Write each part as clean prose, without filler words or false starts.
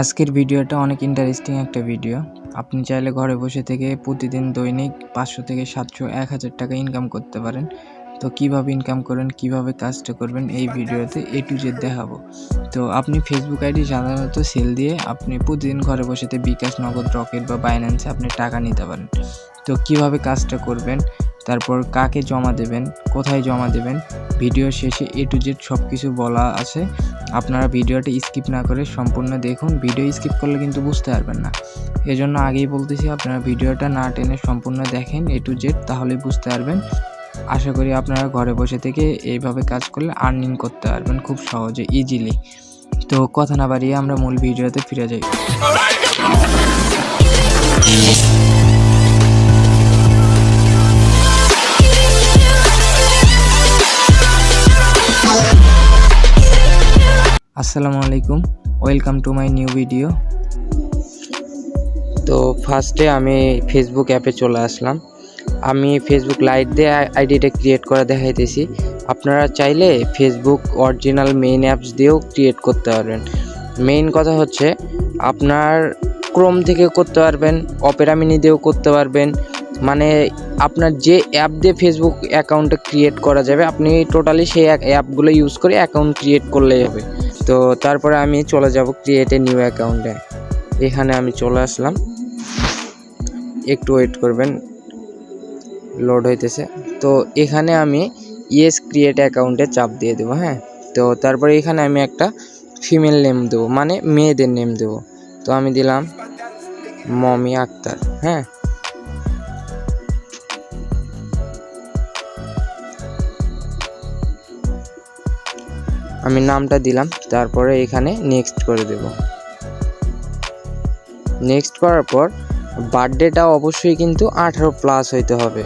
আজকের ভিডিওটা অনেক ইন্টারেস্টিং একটা ভিডিও। আপনি চাইলে ঘরে বসে থেকে প্রতিদিন দৈনিক 500 থেকে 700 1000 টাকা ইনকাম করতে পারেন। তো কিভাবে ইনকাম করবেন, কিভাবে কাজটা করবেন এই ভিডিওতে A to Z দেখাবো। তো আপনি ফেসবুক আইডি সাধারণত সেল দিয়ে আপনি প্রতিদিন ঘরে বসে বিকাশ, নগদ, রকেট বা বাইন্যান্সে আপনি টাকা নিতে পারেন। তো কিভাবে কাজটা করবেন, তারপর কাকে জমা দেবেন, কোথায় জমা দেবেন, ভিডিও শেষে A to Z সব কিছু বলা আছে। আপনারা ভিডিওটি স্কিপ না করে সম্পূর্ণ দেখুন। ভিডিও স্কিপ করলে কিন্তু বুঝতে পারবেন না। এজন্য আগেই বলতেছি আপনারা ভিডিওটা না টেনে সম্পূর্ণ দেখেন A to Z, তাহলেই বুঝতে পারবেন। আশা করি আপনারা ঘরে বসে থেকে এইভাবে কাজ করলে আর্নিং করতে পারবেন খুব সহজে, ইজিলি। তো কথা না বাড়িয়ে আমরা মূল ভিডিওতে ফিরে যাই। আসসালামু আলাইকুম, welcome to my new video. তো ফার্স্টে আমি ফেসবুক অ্যাপে চলে আসলাম। আমি ফেসবুক লাইট দিয়ে আইডিটা ক্রিয়েট করে দেখাইতেছি। আপনারা চাইলে ফেসবুক অরিজিনাল মেইন অ্যাপস দিয়েও ক্রিয়েট করতে পারবেন। মেইন কথা হচ্ছে আপনার ক্রোম থেকে করতে পারবেন, অপেরা মিনি দিয়েও করতে পারবেন। মানে আপনার যে অ্যাপ দিয়ে ফেসবুক অ্যাকাউন্টটা ক্রিয়েট করা যাবে, আপনি টোটালি সেই অ্যাপগুলো ইউজ করে অ্যাকাউন্ট ক্রিয়েট করলেই হবে। তো তারপরে আমি চলে যাব ক্রিয়েট এ নিউ অ্যাকাউন্টে। এখানে আমি চলে আসলাম, একটু ওয়েট করবেন, লোড হইতেছে। তো এখানে আমি ইয়েস ক্রিয়েট অ্যাকাউন্টে চাপ দিয়ে দেবো। হ্যাঁ, তো তারপরে এখানে আমি একটা ফিমেল নেম দেবো, মানে মেয়েদের নেম দেবো। তো আমি দিলাম মমি আক্তার। হ্যাঁ, আমি নামটা দিলাম, তারপরে এখানে নেক্সট করে দেব। নেক্সট করার পর বার্থডেটা অবশ্যই কিন্তু 18+ হইতে হবে।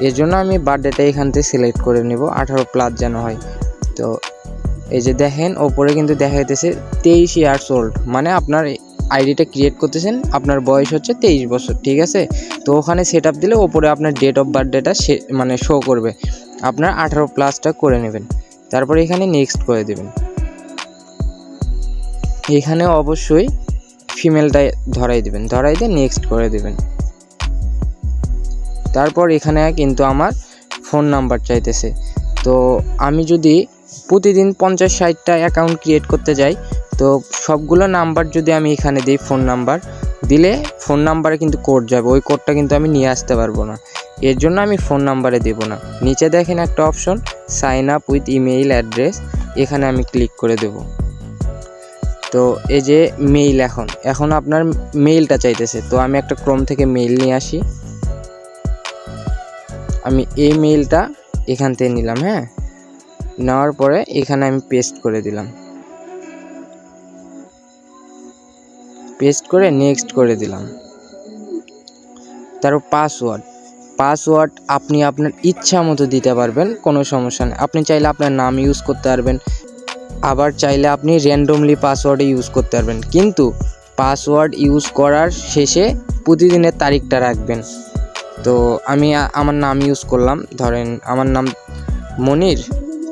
এর জন্য আমি বার্থডেটা এখান থেকে সিলেক্ট করে নেব, 18+ যেন হয়। তো এই যে দেখেন ওপরে কিন্তু দেখা যাইতেছে 23 ইয়ার্স ওল্ড, মানে আপনার আইডিটা ক্রিয়েট করতেছেন, আপনার বয়স হচ্ছে 23 বছর। ঠিক আছে, তো ওখানে সেট আপ দিলে ওপরে আপনার ডেট অফ বার্থডেটা মানে শো করবে। আপনার 18+টা করে নেবেন, তারপরে এখানে নেক্সট করে দেবেন। এখানে অবশ্যই ফিমেলটা ধরাই দেবেন, ধরাই দিয়ে নেক্সট করে দেবেন। তারপর এখানে কিন্তু আমার ফোন নাম্বার চাইতেছে। তো আমি যদি প্রতিদিন 50-60টা অ্যাকাউন্ট ক্রিয়েট করতে যাই, তো সবগুলো নাম্বার যদি আমি এখানে দিই, ফোন নাম্বার দিলে ফোন নাম্বারে কিন্তু কোড যাবে, ওই কোডটা কিন্তু আমি নিয়ে আসতে পারবো না। এর জন্য আমি ফোন নাম্বারে দেব না। নিচে দেখেন একটা option sign up with email address, এখানে আমি ক্লিক করে দেব। তো এই যে মেইল, এখন আপনার মেইলটা চাইতেছে। তো আমি একটা ক্রোম থেকে মেইল নিয়ে আসি, আমি এই মেইলটা এখান থেকে নিলাম। হ্যাঁ, নেওয়ার পরে এখানে আমি পেস্ট করে দিলাম, পেস্ট করে নেক্সট করে দিলাম। তারপর পাসওয়ার্ড আপনি আপনার ইচ্ছা মতো দিতে পারবেন, কোনো সমস্যা নেই। আপনি চাইলে আপনার নাম ইউজ করতে পারবেন, আবার চাইলে আপনি র্যান্ডমলি পাসওয়ার্ডে ইউজ করতে পারবেন। কিন্তু পাসওয়ার্ড ইউজ করার শেষে প্রতিদিনের তারিখটা রাখবেন। তো আমি আমার নাম ইউজ করলাম, ধরেন আমার নাম মনির,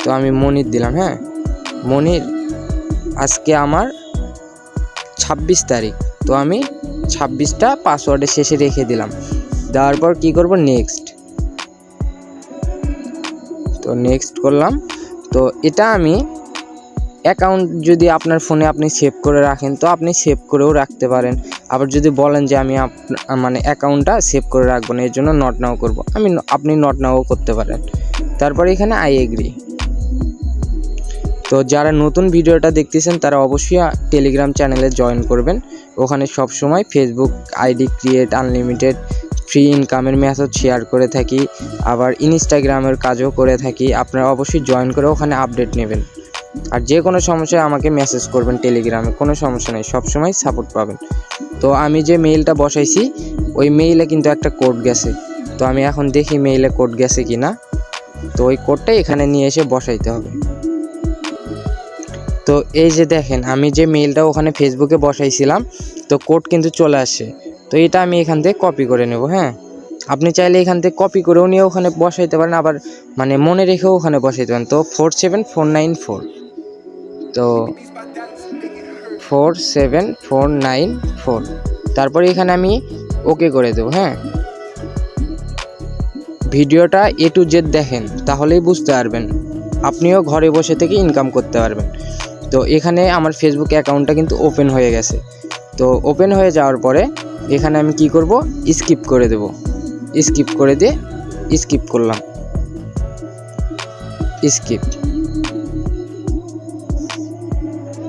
তো আমি মনির দিলাম। হ্যাঁ, মনির, আজকে আমার 26 তারিখ, তো আমি 26টা পাসওয়ার্ডের শেষে রেখে দিলাম। দেওয়ার পর কী করব, নেক্সট। তো নেক্সট করলাম। তো এটা আমি অ্যাকাউন্ট যদি আপনার ফোনে আপনি সেভ করে রাখেন, তো আপনি সেভ করেও রাখতে পারেন। আবার যদি বলেন যে আমি মানে অ্যাকাউন্টটা সেভ করে রাখবো না, এর জন্য নট নাও করবো, আপনি নট নাও করতে পারেন। তারপরে এখানে আই এগ্রি। তো যারা নতুন ভিডিওটা দেখতেছেন তারা অবশ্যই টেলিগ্রাম চ্যানেলে জয়েন করবেন। ওখানে সব সময় Facebook ID create, unlimited free ইনকামের মেথড শেয়ার করে থাকি, আবার ইনস্টাগ্রামের কাজও করে থাকি। আপনারা অবশ্যই জয়েন করে ওখানে আপডেট নেবেন। আর যে কোনো সমস্যায় আমাকে মেসেজ করবেন টেলিগ্রামে, কোনো সমস্যা নেই, সবসময় সাপোর্ট পাবেন। তো আমি যে মেইলটা বসাইছি ওই মেইলে কিন্তু একটা কোড গেছে। তো আমি এখন দেখি মেইলে কোড গেছে কি না। তো ওই কোডটাই এখানে নিয়ে এসে বসাইতে হবে। তো এই যে দেখেন আমি যে মেইলটা ওখানে ফেসবুকে বসাইছিলাম, তো কোড কিন্তু চলে আসছে। তো এটা আমি এখান থেকে কপি করে নেব। হ্যাঁ, আপনি চাইলে এখান থেকে কপি করেও নিয়ে ওখানে বসাইতে পারেন, আবার মানে মনে রেখেও ওখানে বসাইতে পারেন। তো 47494, তো 47494। তারপরে এখানে আমি ওকে করে দেবো। হ্যাঁ, ভিডিওটা A to Z দেখেন, তাহলেই বুঝতে পারবেন, আপনিও ঘরে বসে থেকে ইনকাম করতে পারবেন। তো এখানে আমার ফেসবুক অ্যাকাউন্টটা কিন্তু ওপেন হয়ে গেছে। তো ওপেন হয়ে যাওয়ার পরে এখানে আমি কি করব, স্কিপ করে দেব। স্কিপ করে দিয়ে স্কিপ করলাম, স্কিপ।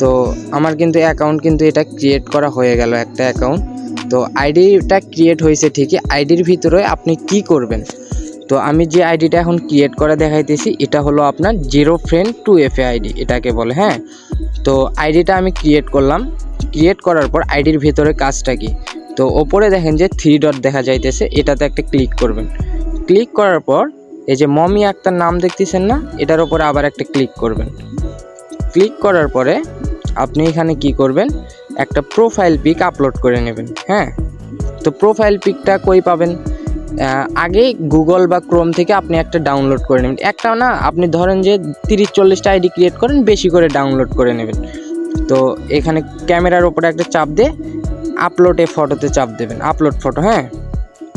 তো আমার কিন্তু অ্যাকাউন্ট কিন্তু এটা ক্রিয়েট করা হয়ে গেল, একটা অ্যাকাউন্ট। তো আইডিটা ক্রিয়েট হয়েছে ঠিকই, আইডির ভিতরে আপনি কি করবেন, তো আমি যে আইডিটা এখন ক্রিয়েট করে দেখাইতেছি এটা হলো আপনার 0friend2fa আইডি, এটাকে বলে। হ্যাঁ, তো আইডিটা আমি ক্রিয়েট করলাম। ক্রিয়েট করার পর আইডির ভিতরে কাজটা কি, তো ওপরে দেখেন যে 3 ডট দেখা যাইতেছে, এটাতে একটা ক্লিক করবেন। ক্লিক করার পর এই যে মমি আক্তার নাম দেখতেছেন না, এটার উপরে আবার একটা ক্লিক করবেন। ক্লিক করার পরে আপনি এখানে কি করবেন, একটা প্রোফাইল পিক আপলোড করে নেবেন। হ্যাঁ, তো প্রোফাইল পিকটা কই পাবেন, আগে গুগল বা ক্রোম থেকে আপনি একটা ডাউনলোড করে নেবেন। একটা না, আপনি ধরেন যে 30-40টা আইডি ক্রিয়েট করেন, বেশি করে ডাউনলোড করে নেবেন। তো এখানে ক্যামেরার ওপরে একটা চাপ দিয়ে আপলোডে ফটোতে চাপ দেবেন, আপলোড ফটো। হ্যাঁ,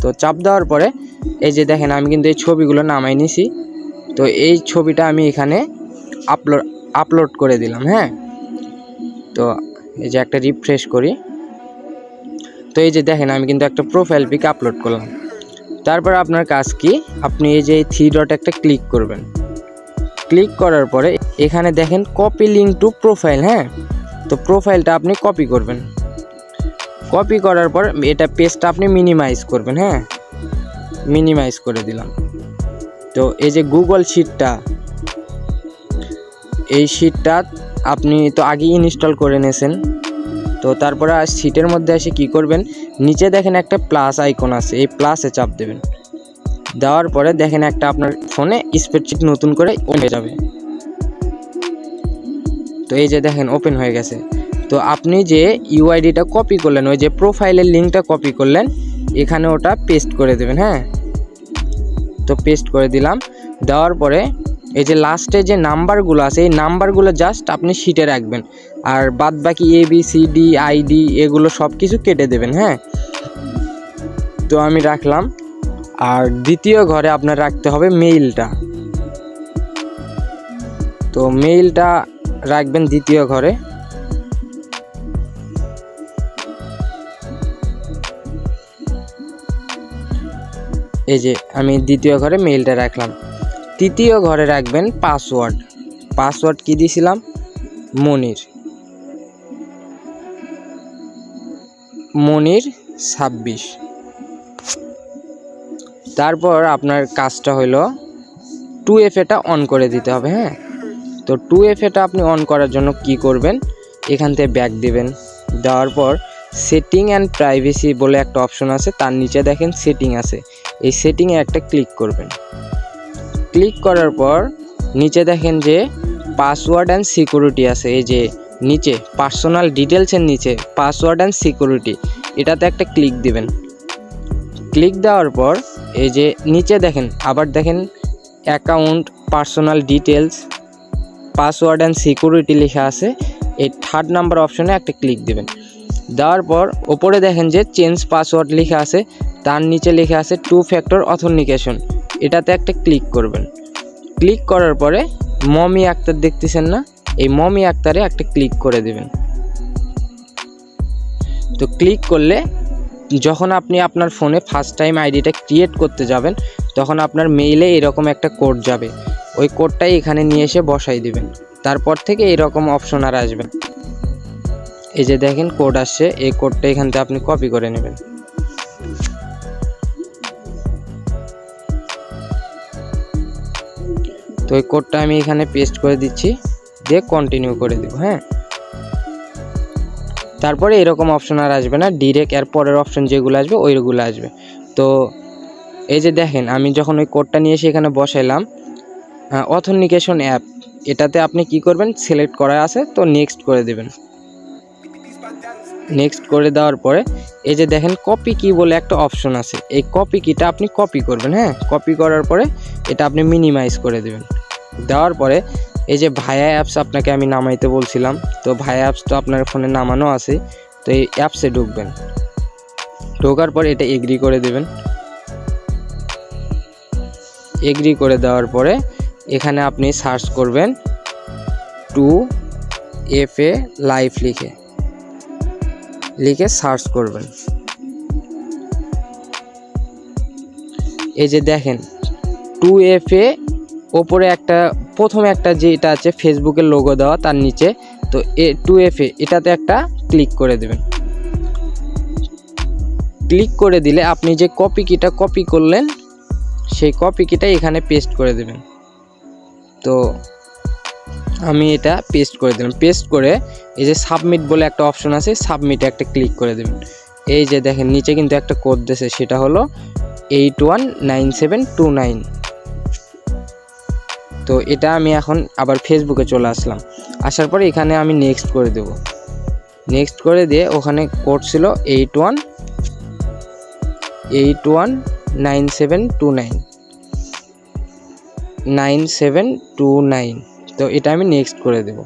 তো চাপ দেওয়ার পরে এই যে দেখেন আমি কিন্তু এই ছবিগুলো নামাই নিছি। তো এই ছবিটা আমি এখানে আপলোড করে দিলাম। হ্যাঁ, তো এই যে একটা রিফ্রেশ করি, তো এই যে দেখেন আমি কিন্তু একটা প্রোফাইল পিক আপলোড করলাম। তারপর আপনার কাজ কি, আপনি এই যে 3 ডট একটা ক্লিক করবেন। ক্লিক করার পরে এখানে দেখেন কপি লিঙ্ক টু প্রোফাইল। হ্যাঁ, তো প্রোফাইলটা আপনি কপি করবেন। কপি করার পর এটা পেজটা আপনি মিনিমাইজ করবেন। হ্যাঁ, মিনিমাইজ করে দিলাম। তো এই যে গুগল শিটটা, এই শিটটা আপনি তো আগেই ইনস্টল করে নিয়েছেন। তো তারপরে শিটের মধ্যে এসে কি করবেন, নিচে দেখেন একটা প্লাস আইকন আছে, এই প্লাসে চাপ দেবেন। দেওয়ার পরে দেখেন একটা আপনার ফোনে স্প্রেডশিট নতুন করে ওপেন হয়ে যাবে। তো এই যে দেখেন ওপেন হয়ে গেছে। তো আপনি যে ইউআইডিটা কপি করলেন, ওই যে প্রোফাইলের লিঙ্কটা কপি করলেন, এখানে ওটা পেস্ট করে দেবেন। হ্যাঁ, তো পেস্ট করে দিলাম। দেওয়ার পরে এই যে লাস্টে যে নাম্বারগুলো আছে, এই নাম্বারগুলো জাস্ট আপনি শিটে রাখবেন, আর বাদ বাকি ABCD ID এগুলো সব কিছু কেটে দেবেন। হ্যাঁ, তো আমি রাখলাম। আর দ্বিতীয় ঘরে আপনার রাখতে হবে মেইলটা। তো মেইলটা রাখবেন দ্বিতীয় ঘরে। এই যে আমি দ্বিতীয় ঘরে মেইলটা রাখলাম। তৃতীয় ঘরে রাখবেন পাসওয়ার্ড। পাসওয়ার্ড কি দিয়েছিলাম, মনির 26। তারপর আপনার কাজটা হলো 2FA অন করে দিতে হবে। হ্যাঁ, তো 2FA আপনি অন করার জন্য কি করবেন, এখান থেকে ব্যাক দিবেন। দেওয়ার পর সেটিং অ্যান্ড প্রাইভেসি বলে একটা অপশন আছে, তার নিচে দেখেন সেটিং আছে, এই সেটিংয়ে একটা ক্লিক করবেন। ক্লিক করার পর নিচে দেখেন যে পাসওয়ার্ড অ্যান্ড সিকিউরিটি আছে, এই যে নিচে পার্সোনাল ডিটেলসের নিচে পাসওয়ার্ড অ্যান্ড সিকিউরিটি, এটাতে একটা ক্লিক দিবেন। ক্লিক দেওয়ার পর এই যে নিচে দেখেন আবার দেখেন account, personal details, password and security লেখা আছে, এই 3rd নাম্বার অপশনে একটা ক্লিক দেবেন। দেওয়ার পর ওপরে দেখেন যে চেঞ্জ পাসওয়ার্ড লেখা আছে, তার নিচে লেখা আছে 2 ফ্যাক্টর অথেন্টিকেশন, এটাতে একটা ক্লিক করবেন। ক্লিক করার পরে মমি আক্তার দেখতেছেন না, এই মমি আক্তারে একটা ক্লিক করে দেবেন। তো ক্লিক করলে যখন আপনি আপনার ফোনে ফার্স্ট টাইম আইডিটা ক্রিয়েট করতে যাবেন, তখন আপনার মেইলে এরকম একটা কোড যাবে, ওই কোডটাই এখানে নিয়ে এসে বসাই দিবেন। তারপর থেকে এরকম অপশন আর আসবে। এই যে দেখেন কোড আসছে, এই কোডটা এখান থেকে আপনি কপি করে নেবেন। তো এই কোডটা আমি এখানে পেস্ট করে দিচ্ছি, দিয়ে কন্টিনিউ করে দেব। হ্যাঁ, তারপরে এরকম অপশন আর আসবে না, ডিরেক্ট এর পরের অপশন যেগুলো আসবে ওইগুলো আসবে। তো এই যে দেখেন আমি যখন ওই কোডটা নিয়ে এসে এখানে বসাইলাম, অথেন্টিকেশন অ্যাপ, এটাতে আপনি কি করবেন, সিলেক্ট করা আছে, তো নেক্সট করে দেবেন। নেক্সট করে দেওয়ার পরে এই যে দেখেন কপি কি বলে একটা অপশন আছে, এই কপি কিটা আপনি কপি করবেন। হ্যাঁ, কপি করার পরে এটা আপনি মিনিমাইজ করে দেবেন। দেওয়ার পরে এই যে ভায়া অ্যাপস আপনাকে আমি নামাইতে বলছিলাম, তো ভায়া অ্যাপস তো আপনার ফোনে নামানো আছে। তো এই অ্যাপসে ঢুকবেন, ঢোকার পর এটা এগ্রি করে দেবেন। এগ্রি করে দেওয়ার পরে এখানে আপনি সার্চ করবেন 2FA লাইভ লিখে সার্চ করবেন। এই যে দেখেন 2FA ওপরে একটা প্রথমে একটা যেটা আছে ফেসবুকের লোগো দেওয়া, তার নিচে তো 2FA এটাতে একটা ক্লিক করে দেবেন। ক্লিক করে দিলে আপনি যে কপি কিটা কপি করলেন সেই কপি কিটা এখানে পেস্ট করে দেবেন। তো আমি এটা পেস্ট করে দিলাম। পেস্ট করে এই যে সাবমিট বলে একটা অপশন আছে, সাবমিটে একটা ক্লিক করে দেবেন। এই যে দেখেন নিচে কিন্তু একটা কোড দিয়েছে, সেটা হলো 819729। তো এটা আমি এখন আবার ফেসবুকে চলে আসলাম। আসার পরে এখানে আমি নেক্সট করে দেব। নেক্সট করে দিয়ে ওখানে কোড ছিল 819729। তো এটা আমি নেক্সট করে দেব।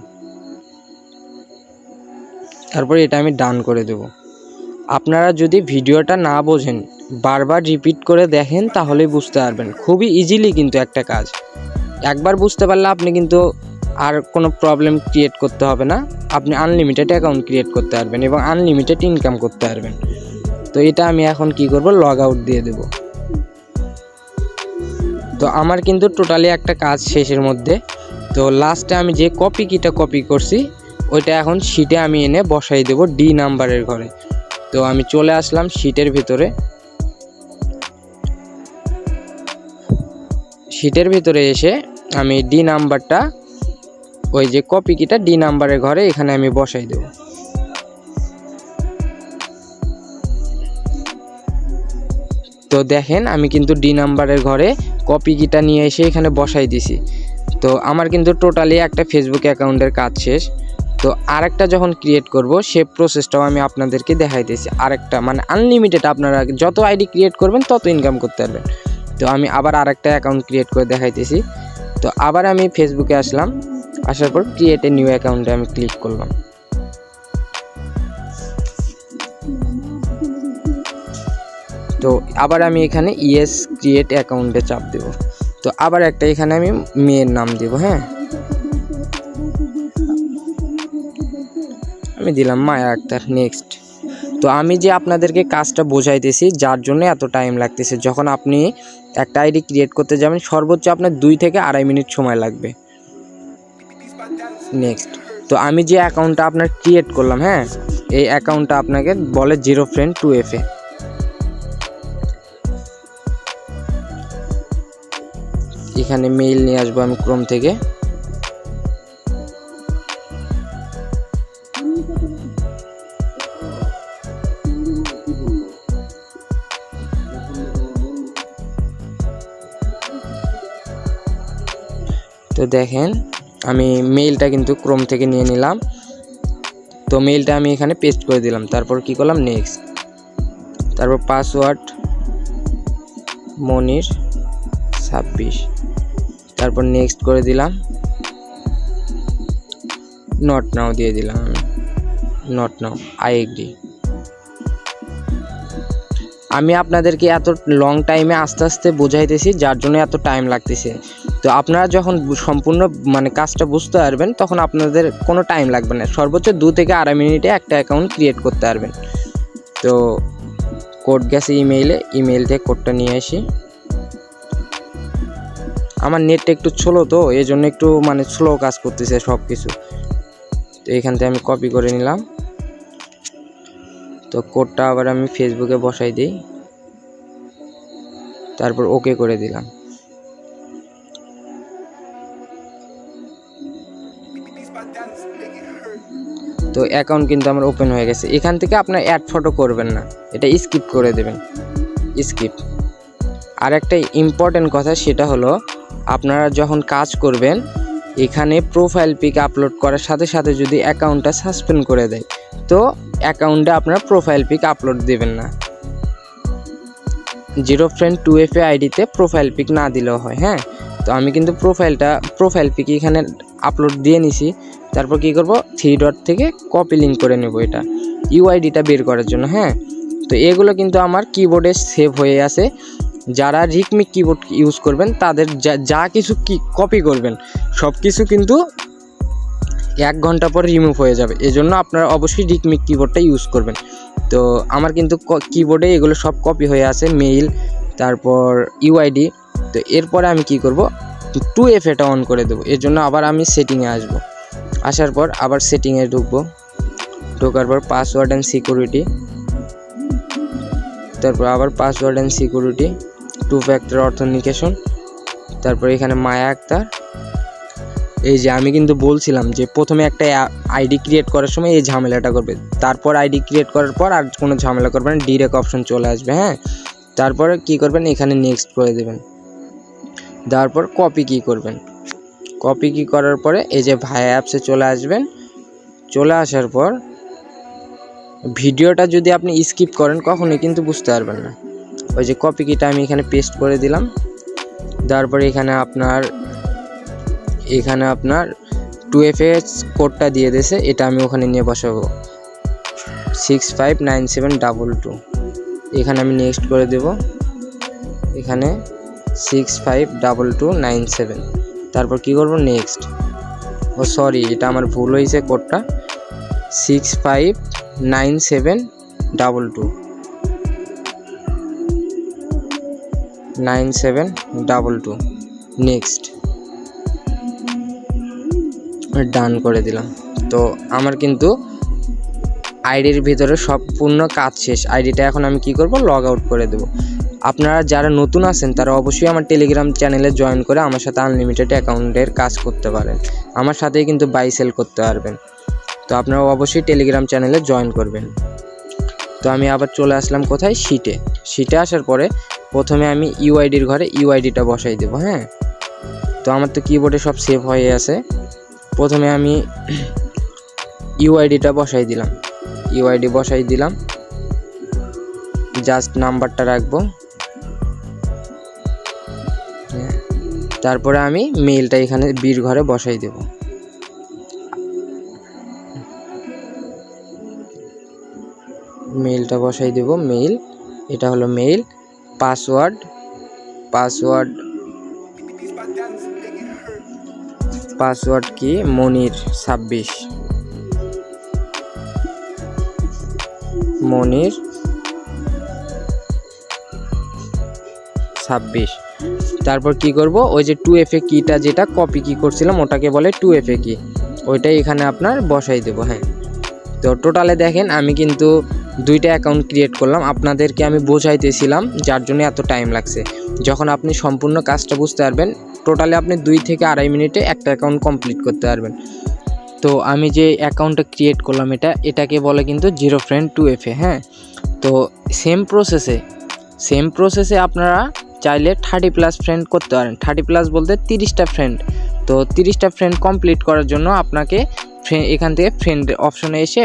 তারপরে এটা আমি ডান করে দেব। আপনারা যদি ভিডিওটা না বোঝেন, বারবার রিপিট করে দেখেন, তাহলেই বুঝতে পারবেন। খুবই ইজিলি কিন্তু একটা কাজ, একবার বুঝতে পারলে আপনি কিন্তু আর কোনো প্রবলেম ক্রিয়েট করতে হবে না। আপনি আনলিমিটেড অ্যাকাউন্ট ক্রিয়েট করতে পারবেন এবং আনলিমিটেড ইনকাম করতে পারবেন। তো এটা আমি এখন কি করব, লগ আউট দিয়ে দেব। তো আমার কিন্তু টোটালি একটা কাজ শেষের মধ্যে। তো লাস্টে আমি যে কপি কিটা কপি করছি ওইটা এখন শিটে আমি এনে বসাই দেব ডি নাম্বারের ঘরে। তো আমি চলে আসলাম শিটের ভিতরে। শিটের ভিতরে এসে আমি ডি নাম্বারটা, ওই যে কপি কিটা ডি নাম্বারের ঘরে এখানে আমি বসাই দেব। তো দেখেন আমি কিন্তু ডি নাম্বারের ঘরে কপি কিটা নিয়ে এসে এখানে বসাই দিছি। তো আমার কিন্তু টোটালি একটা ফেসবুক অ্যাকাউন্টের কাজ শেষ। তো আরেকটা যখন ক্রিয়েট করব সে প্রসেসটাও আমি আপনাদেরকে দেখাইতেছি। আরেকটা মানে আনলিমিটেড, আপনারা যত আইডি ক্রিয়েট করবেন তত ইনকাম করতে পারবেন। তো আমি আবার আরেকটা অ্যাকাউন্ট ক্রিয়েট করে দেখাইতেছি। তো আবার আমি ফেসবুকে আসলাম, আসার পর ক্রিয়েট এ নিউ অ্যাকাউন্টে আমি ক্লিক করলাম। তো আবার আমি এখানে ইয়েস ক্রিয়েট অ্যাকাউন্টে চাপ দেব। তো আবার একটা এখানে আমি মেয়ের নাম দেব। হ্যাঁ, আমি দিলাম মায়া আক্তার। নেক্সট। তো আমি যে আপনাদেরকে কাজটা বোঝাইতেছি, যার জন্য এত টাইম লাগতেছে, যখন আপনি একটা আইডি ক্রিয়েট করতে যাবেন সর্বোচ্চ আপনার 2 থেকে 2.5 মিনিট সময় লাগবে। নেক্সট। তো আমি যে অ্যাকাউন্টটা আপনার ক্রিয়েট করলাম, হ্যাঁ, এই অ্যাকাউন্টটা আপনাকে বলে 0friend2fa। এখানে মেইল নিয়ে আসবো আমি ক্রোম থেকে। তো দেখেন আমি মেইলটা কিন্তু ক্রোম থেকে নিয়ে নিলাম। তো মেইলটা আমি এখানে পেস্ট করে দিলাম। তারপর কি করলাম, নেক্সট। তারপর পাসওয়ার্ড মনির 26। তারপর নেক্সট করে দিলাম। নট নাও দিয়ে দিলাম আমি, নট নাও, আই এগ্রি। আমি আপনাদেরকে এত লং টাইমে আস্তে আস্তে বোঝাইতেছি, যার জন্য এত টাইম লাগতেছে। তো আপনারা যখন সম্পূর্ণ মানে কাজটা বুঝতে পারবেন তখন আপনাদের কোনো টাইম লাগবে না। সর্বোচ্চ 2 থেকে 2.5 মিনিটে একটা অ্যাকাউন্ট ক্রিয়েট করতে পারবেন। তো কোড গেছে ইমেইল থেকে কোডটা নিয়ে আসি। আমার নেটটা একটু স্লো, তো এই জন্য একটু মানে স্লো কাজ করতেছে সব কিছু। তো এখান থেকে আমি কপি করে নিলাম। তো কোডটা আবার আমি ফেসবুকে বসাই দিই, তারপর ওকে করে দিলাম। তো অ্যাকাউন্ট কিন্তু আমার ওপেন হয়ে গেছে। এখান থেকে আপনার অ্যাড ফটো করবেন না, এটা স্কিপ করে দেবেন, স্কিপ। আর একটা ইম্পর্টেন্ট কথা, সেটা হলো আপনারা যখন কাজ করবেন এখানে প্রোফাইল পিক আপলোড করার সাথে সাথে যদি অ্যাকাউন্টটা সাসপেন্ড করে দেয়, তো অ্যাকাউন্টে আপনারা প্রোফাইল পিক আপলোড দেবেন না। 0friend2fa আইডিতে প্রোফাইল পিক না দিলেও হয়। হ্যাঁ, তো আমি কিন্তু প্রোফাইল পিক এখানে আপলোড দিয়ে নিছি। তারপর কি করব, 3 ডট থেকে কপি লিঙ্ক করে নেব এটা ইউআইডিটা বের করার জন্য। হ্যাঁ, তো এগুলো কিন্তু আমার কিবোর্ডে সেভ হয়ে আছে। যারা রিকমিক কিবোর্ড ইউজ করবেন তাদের যা কিছু কপি করবেন সব কিছু কিন্তু 1 ঘন্টা পর রিমুভ হয়ে যাবে। এজন্য আপনারা অবশ্যই রিকমিক কিবোর্ডটা ইউজ করবেন। তো আমার কিন্তু কিবোর্ডে এগুলো সব কপি হয়ে আছে, মেইল, তারপর ইউআইডি। তো এরপরে আমি কি করব, 2F এটা অন করে দেবো। এর জন্য আবার আমি সেটিংয়ে আসব, আসার পর আবার সেটিংয়ে ঢুকবো, ঢোকার পর পাসওয়ার্ড অ্যান্ড সিকিউরিটি, তারপর আবার password and security, 2 factor authentication, তারপর এখানে মায়া আক্তার। এই যে আমি কিন্তু বলছিলাম যে প্রথমে একটা আইডি ক্রিয়েট করার সময় এই ঝামেলাটা করবে, তারপর আইডি ক্রিয়েট করার পর আর কোনো ঝামেলা করবেন না, ডিরেক্ট অপশন চলে আসবে। হ্যাঁ, তারপরে কি করবেন, এখানে নেক্সট করে দেবেন, তারপর কপি কি করবেন, কপি কি করার পরে এই যে ভায়া অ্যাপসে চলে আসবেন। চলে আসার পর ভিডিওটা যদি আপনি স্কিপ করেন কখনোই কিন্তু বুঝতে পারবেন না। ওই যে কপি কিটা আমি এখানে পেস্ট করে দিলাম। তারপরে এখানে আপনার 2F কোডটা দিয়ে দিয়েছে, এটা আমি ওখানে নিয়ে বসাবো 659722। এখানে আমি নেক্সট করে দেব, এখানে 652297। তারপর কি করব, নেক্সট। ও সরি, এটা আমার ভুল হয়েছে, কোডটা 659722 নেক্সট, ডান করে দিলাম। তো আমার কিন্তু আইডির ভিতরে সম্পূর্ণ কাজ শেষ। আইডিটা এখন আমি কি করব, লগ আউট করে দেব। আপনারা যারা নতুন আছেন তারা অবশ্যই আমার টেলিগ্রাম চ্যানেলে জয়েন করে আমার সাথে আনলিমিটেড অ্যাকাউন্টের কাজ করতে পারেন, আমার সাথেই কিন্তু বাই সেল করতে পারবেন। তো আপনারা অবশ্যই টেলিগ্রাম চ্যানেলে জয়েন করবেন। তো আমি আবার চলে আসলাম কোথায়, শিটে আসার পরে প্রথমে আমি ইউআইডির ঘরে ইউআইডিটা বসাই দেব। হ্যাঁ, তো আমার তো কিবোর্ডে সব সেভ হয়ে আছে। প্রথমে আমি ইউআইডিটা বসাই দিলাম, জাস্ট নাম্বারটা রাখবো। তারপরে আমি মেইলটা এখানে বির ঘরে বসাই দেব। মেইলটা বসাই দেব, মেইল, এটা হলো মেইল। পাসওয়ার্ড কি, মনির 26। তারপর কি করব, ওই যে 2FA কিটা যেটা কপি কি করছিলাম ওটাকে বলে 2FA কি, ওইটাই এখানে আপনার বসাই দেব। হ্যাঁ, তো টোটালে দেখেন আমি কিন্তু 2টা অ্যাকাউন্ট ক্রিয়েট করলাম। আপনাদেরকে আমি বোঝাইতেছিলাম যার জন্য এত টাইম লাগছে। যখন আপনি সম্পূর্ণ কাজটা বুঝতে পারবেন, টোটালে আপনি 2 থেকে 2.5 মিনিটে একটা অ্যাকাউন্ট কমপ্লিট করতে পারবেন। তো আমি যে অ্যাকাউন্টটা ক্রিয়েট করলাম এটাকে বলে কিন্তু জিরো ফ্রেন্ড 2FA। হ্যাঁ, তো সেম প্রসেসে আপনারা চাইলে 30+ ফ্রেন্ড করতে পারেন। 30+ বলতে 30টা ফ্রেন্ড। তো 30টা ফ্রেন্ড কমপ্লিট করার জন্য আপনাকে এখান থেকে ফ্রেন্ড অপশনে এসে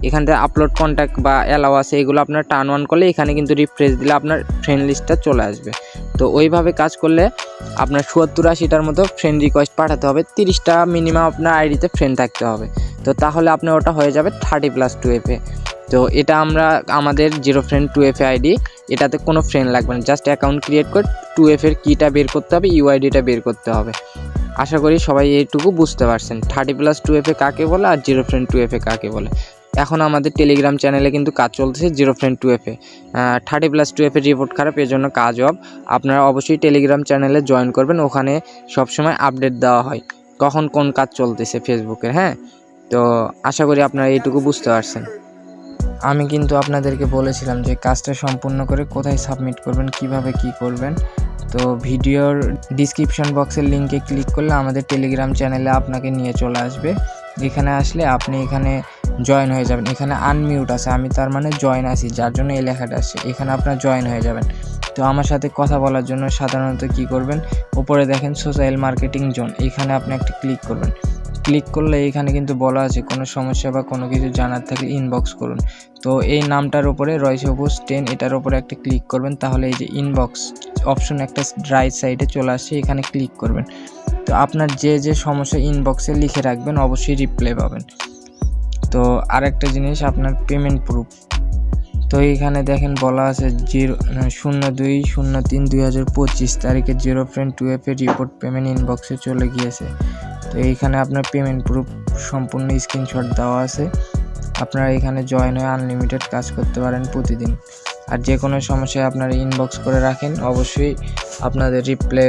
এখান থেকে আপলোড কন্ট্যাক্ট বা অ্যালাউ আছে, এগুলো আপনার টার্ন অন করলে এখানে কিন্তু রিফ্রেশ দিলে আপনার ফ্রেন্ড লিস্টটা চলে আসবে। তো ওইভাবে কাজ করলে আপনার 70-80টার মতো ফ্রেন্ড রিকোয়েস্ট পাঠাতে হবে, 30টা মিনিমাম আপনার আইডিতে ফ্রেন্ড থাকতে হবে। তো তাহলে আপনার ওটা হয়ে যাবে 30+ 2FA। তো এটা আমাদের জিরো ফ্রেন্ড 2FA আইডি, এটাতে কোনো ফ্রেন্ড লাগবে না, জাস্ট অ্যাকাউন্ট ক্রিয়েট করে 2FA কিটা বের করতে হবে, ইউআইডিটা বের করতে হবে। আশা করি সবাই এইটুকু বুঝতে পারছেন 30+ 2FA কাকে বলে আর জিরো ফ্রেন্ড 2FA কাকে বলে। এখন আমাদের টেলিগ্রাম চ্যানেলে কিন্তু কাজ চলতেছে zero friend 2FA। 30+ 2FA report খারাপ, এর জন্য কাজ অফ। আপনারা অবশ্যই টেলিগ্রাম চ্যানেলে জয়েন করবেন, ওখানে সবসময় আপডেট দেওয়া হয় কখন কোন কাজ চলতেছে ফেসবুকের। হ্যাঁ, তো আশা করি আপনারা এইটুকু বুঝতে পারছেন। আমি কিন্তু আপনাদেরকে বলেছিলাম যে কাজটা সম্পূর্ণ করে কোথায় সাবমিট করবেন, কিভাবে কি করবেন। তো ভিডিওর ডিসক্রিপশন বক্সের লিঙ্কে ক্লিক করলে আমাদের টেলিগ্রাম চ্যানেলে আপনাকে নিয়ে চলে আসবে। এখানে আসলে আপনি এখানে জয়েন হয়ে যাবেন। এখানে আনমিউট আছে, আমি তার মানে জয়েন আছি, যার জন্য এই লেখাটা আসছে। এখানে আপনার জয়েন হয়ে যাবেন। তো আমার সাথে কথা বলার জন্য সাধারণত কি করবেন, উপরে দেখেন সোশ্যাল মার্কেটিং জোন, এখানে আপনি একটা ক্লিক করবেন। ক্লিক করলে এখানে কিন্তু বলা আছে কোনো সমস্যা বা কোনো কিছু জানার থাকলে ইনবক্স করুন। তো এই নামটার উপরে রয় সবুজ 10, এটার উপরে একটা ক্লিক করবেন, তাহলে এই যে ইনবক্স অপশন একটা রাইট সাইডে চলে আসছে, এখানে ক্লিক করবেন। তো আপনার যে যে সমস্যা ইনবক্সে লিখে রাখবেন, অবশ্যই রিপ্লাই পাবেন। তো আরেকটা জিনিস, আপনার পেমেন্ট প্রুফ। তো এইখানে দেখেন বলা আছে 02/03/2025 তারিখে ZeroFriend2App এর রিপোর্ট পেমেন্ট ইনবক্সে চলে গিয়েছে। তো এইখানে আপনার পেমেন্ট প্রুফ সম্পূর্ণ স্ক্রিনশট দেওয়া আছে। আপনারা এখানে জয়েন হয়ে আনলিমিটেড কাজ করতে পারেন প্রতিদিন। আর যে কোনো সমস্যায় আপনারা ইনবক্স করে রাখেন, অবশ্যই আপনাদের রিপ্লাই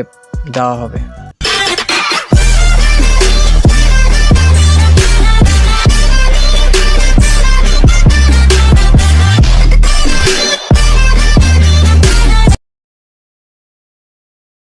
দেওয়া হবে।